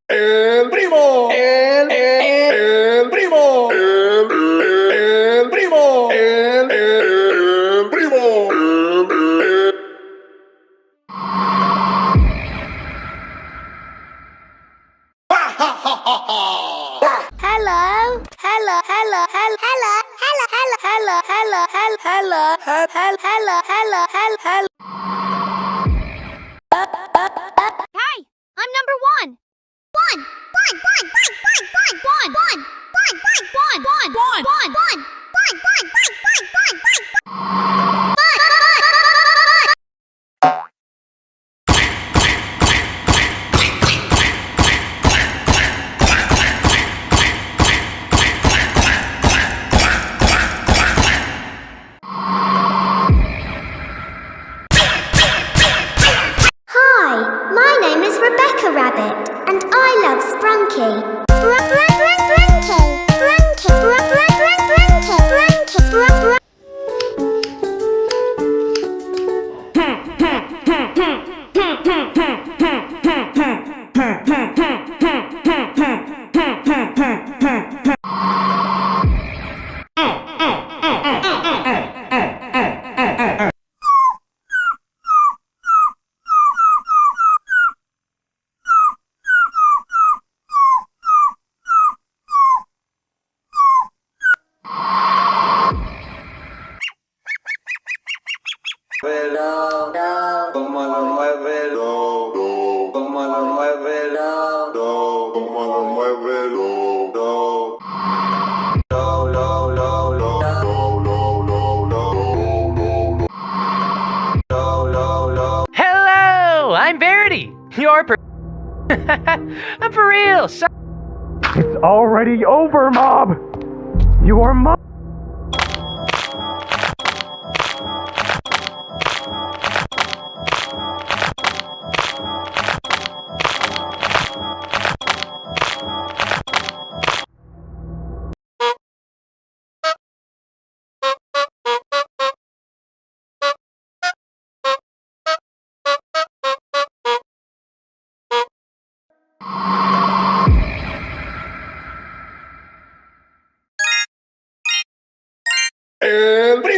El primo, el primo, el primo, el primo, Hello, hello, hello, hello, hello, hello, hello, hello, hello, hello, hello, hello, hello, hello. Hi, I'm number one. One. Hi, my name is Rebecca Rabbit, and I love Sprunki. Como lo mueve, como lo mueve, como lo mueve, Hello, I'm Verity. You're I'm for real. It's already over, Mob. You are Mob. el primo.